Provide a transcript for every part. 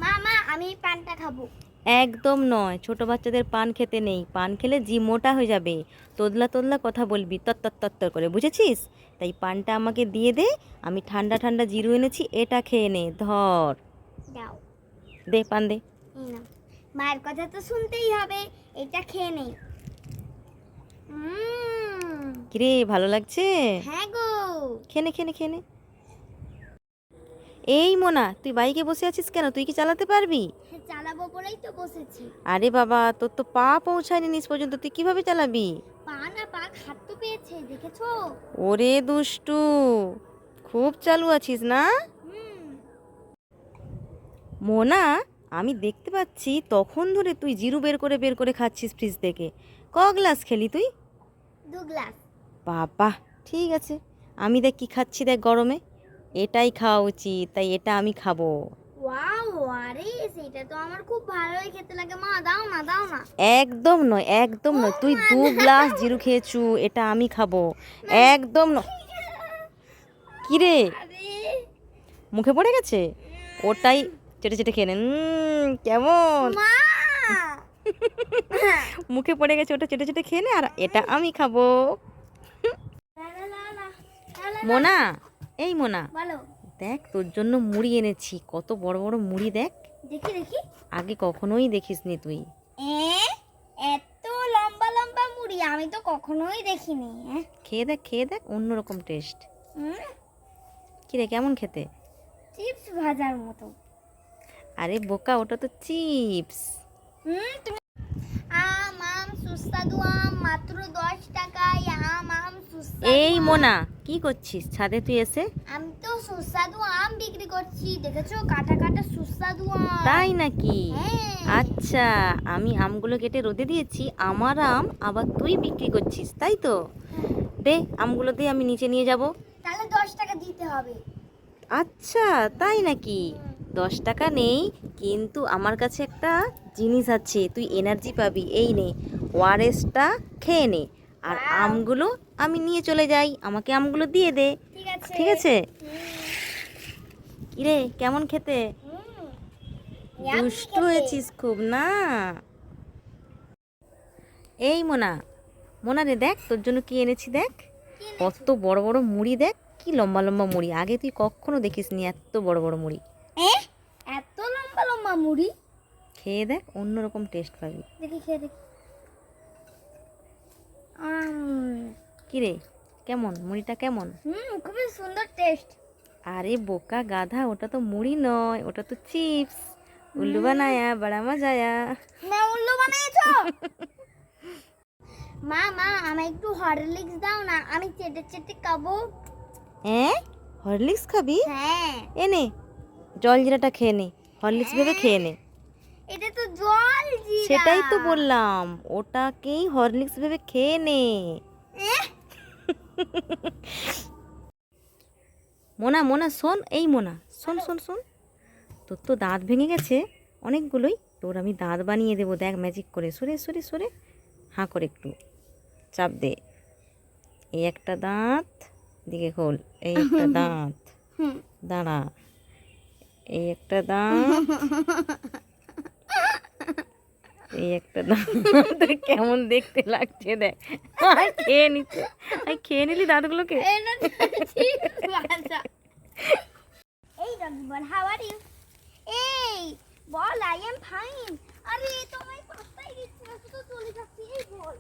মা মা আমি এই পানটা খাবো। একদম নয়, ছোট বাচ্চাদের পান খেতে নেই, পান খেলে জি মোটা হয়ে যাবে। তোদলা তোদলা কথা বলবি তত্তর তত্তর করে, বুঝেছিস? তাই পানটা আমাকে দিয়ে দে, আমি ঠান্ডা ঠান্ডা জিরু এনেছি, এটা খেয়ে নে, ধর। দাও। দে পান দে। এই নাও। মায়ের কথা তো শুনতেই হবে, এটা খেয়ে নেই। কিরে ভালো লাগছে? হ্যাঁ গো। খেয়ে নে খেয়ে নে খেয়ে নে। এই মোনা, তুই বাইকে বসে আছিস কেন? তুই কি চালাতে পারবি? চালাবো বলেই তো বসেছি। আরে বাবা, তোর তো পা পৌঁছায়নি নিচ পর্যন্ত, তুই কিভাবে চালাবি? পা না, পা হাত তো পেয়েছে, দেখেছো? ওরে দুষ্টু, খুব চালু আছিস না? হুম। মোনা, আমি দেখতে পাচ্ছি তখন ধরে তুই জিরু বের করে খাচ্ছিস ফ্রিজ থেকে। ক গ্লাস খেলি তুই? 2 গ্লাস। বাবা, ঠিক আছে। আমি দেখ কি খাচ্ছি, দেখ গরমে। এটাই খাওয়া উচিত, তাই এটা আমি খাবো। ওয়াও, আরে সেটা তো আমার খুব ভালোই খেতে লাগে। মা দাও না, দাও না। একদম নয়, একদম নয়, তুই মা, 2 গ্লাস জিরু খেয়েছু, এটা আমি খাবো। না। একদম নয়। কিরে, আরে মুখে পড়ে গেছে? ওটাই চেটে চেটে খেয়ে নে। কেমন? মা। মুখে পড়ে গেছে, ওটা চেটে চেটে খেয়ে নে, আর এটা আমি খাবো। লা, লা, লা, লা, লা, লা, লা। মোনা, এই মোনা, বলো। দেখ তোর জন্য মুড়ি এনেছি, কত বড় বড় মুড়ি দেখ। দেখি দেখি। আগে কখনোই দেখিসনি তুই। এ এত লম্বা লম্বা মুড়ি আমি তো কখনোই দেখিনি। খেয়ে দেখ খেয়ে দেখ, অন্যরকম টেস্ট। হুম, কিরে কেমন খেতে? চিপস ভাজার মতো। আরে বোকা, ওটা তো চিপস। তুমি আম আম সুস্বাদু আম মাত্র 10 টাকায়। আম আম সুস্বাদু এই আম। মোনা, কি করছিস ছাদে তুই এসে? আমি তো সুস্বাদু আম বিক্রি করছি, দেখেছো? কাটা কাটা সুস্বাদু আম। তাই নাকি? হ্যাঁ। আচ্ছা, আমি আমগুলো কেটে রোদে দিয়েছি, আমার আম আবার তুই বিক্রি করছিস, তাই তো? দে আমগুলো দে, আমি নিচে নিয়ে যাব। তাহলে 10 টাকা দিতে হবে। আচ্ছা, তাই নাকি? 10 টাকা নেই, কিন্তু আমার কাছে একটা জিনিস আছে, তুই এনার্জি পাবি, এই নে, ওআরএসটা খেয়ে নে। আর Wow. আমগুলো আমি নিয়ে চলে যাই, আমাকে আমগুলো দিয়ে দে। ঠিক আছে। ঠিক আছে? হুম, কিরে কেমন খেতে? হুম, yummy দুষ্টু খেতে। হয়েছিস খুব না? এই মোনা, মোনা রে, দেখ তোর জন্য কি এনেছি, দেখ। কি এনেছো? কত বড় বড় মুড়ি, দেখ কি লম্বা লম্বা মুড়ি, আগে তুই কখনো দেখিসনি এত বড় বড় মুড়ি। এ এত লম্বা লম্বা মুড়ি। খেয়ে দেখ, অন্যরকম টেস্ট পাবি। দেখি খেয়ে দেখি। কিরে কেমন, মুড়িটা কেমন? খুবই সুন্দর টেস্ট। আরে বোকা গাধা, ওটা তো মুড়ি নয়, ওটা তো চিপস। উল্লু বানায়া বড়া মজায়া। না উল্লু বানিয়েছো? মা মা আমায় একটু হরলিক্স দাও না, আমি চেটে চেটে খাবো। হ্যাঁ, হরলিক্স খাবি? হ্যাঁ। এনে জল জিরাটা খেয়ে নে, হরলিক্স ভেবে খেয়ে নে। এটা তো জল জিরা। সেটাই তো বললাম, ওটাকেই হরলিক্স ভেবে খেয়ে নে। এহ, মোনা মোনা শোন, এই মোনা শোন শোন শোন, তোর তো দাঁত ভেঙে গেছে অনেকগুলোই, তোর আমি দাঁত বানিয়ে দেবো, দেখ ম্যাজিক করে, সরে সরে সরে, হাঁ করে একটু চাপ দে। এই একটা দাঁত, দিকে খোল, এই একটা দাঁত, দাঁড়া, এই একটা দাঁত, এই একটা দাঁত। কেমন দেখতে লাগছে দেখ। আয় খেয়ে নিচ্ছে, আয় খেয়ে নিলি দাঁতগুলোকে। এটা তো চিপস ভাজা। এই ডগি বল, হাউ আর ইউ? এই বল, আই এম ফাইন। আরে তোমায় পাত্তাই দিচ্ছি না, শুধু চলে যাচ্ছি। এই বল।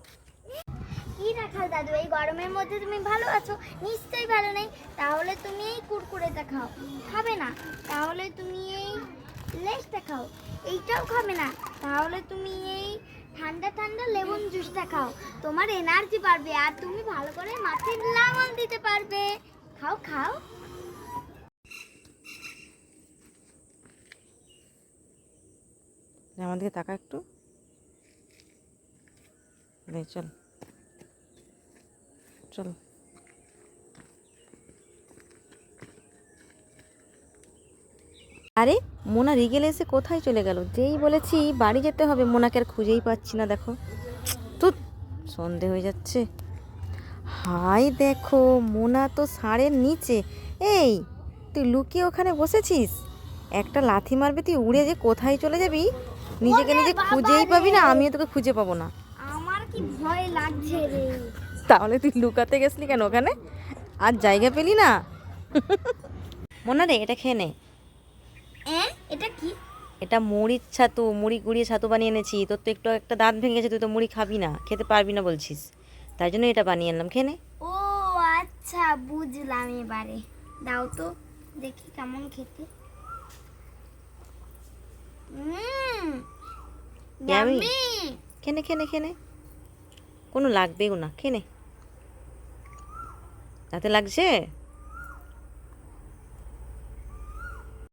কি রাখাল দাদু, এই গরমের মধ্যে তুমি ভালো আছো? নিশ্চয়ই ভালো নেই। তাহলে তুমি এই কুরকুরেটা খাও। খাবে না? তাহলে তুমি এই লেসটা খাও। এইটাও খাবে না? তাহলে তুমি এই ঠান্ডা ঠান্ডা লেমন জুসটা খাও। তোমার এনার্জি বাড়বে আর তুমি ভালো করে মাঠে লাঙল দিতে পারবে। খাও খাও। আমার দিকে তাকা একটু, চল চল। আরে মোনা রিগেলে এসে কোথায় চলে গেল? যেই বলেছি বাড়ি যেতে হবে, মোনাকে আর খুঁজেই পাচ্ছি না, দেখো তো, সন্ধে হয়ে যাচ্ছে। হাই দেখো, মোনা তো ষাঁড়ের নিচে। এই তুই লুকিয়ে ওখানে বসেছিস? একটা লাথি মারবে তুই উড়ে যে কোথায় চলে যাবি নিজেকে নিজে খুঁজেই পাবি না, আমিও তোকে খুঁজে পাবো না। আমার কি ভয় লাগছে রে। তাহলে তুই লুকাতে গেছলি কেন ওখানে? আর জায়গা পেলি না? মনে রে, এটা খেয়ে নে। এটা কি? এটা মুড়ির ছাতু, মুড়ি গুঁড়িয়ে ছাতু বানিয়ে এনেছি। তোর তো একটু একটা দাঁত ভেঙে গেছে, তুই তো মুড়ি খাবি না, খেতে পারবি না বলছিস, তাই জন্য এটা বানিয়ে আনলাম, খেয়ে নে। ও আচ্ছা, বুঝলাম এবারে। দাও তো দেখি কেমন খেতে। ইয়ামি। ইয়াম্মি। খেয়ে নে, খেয়ে নে, কোনো লাগবেও না, খেয়ে নে। তাতে লাগছে?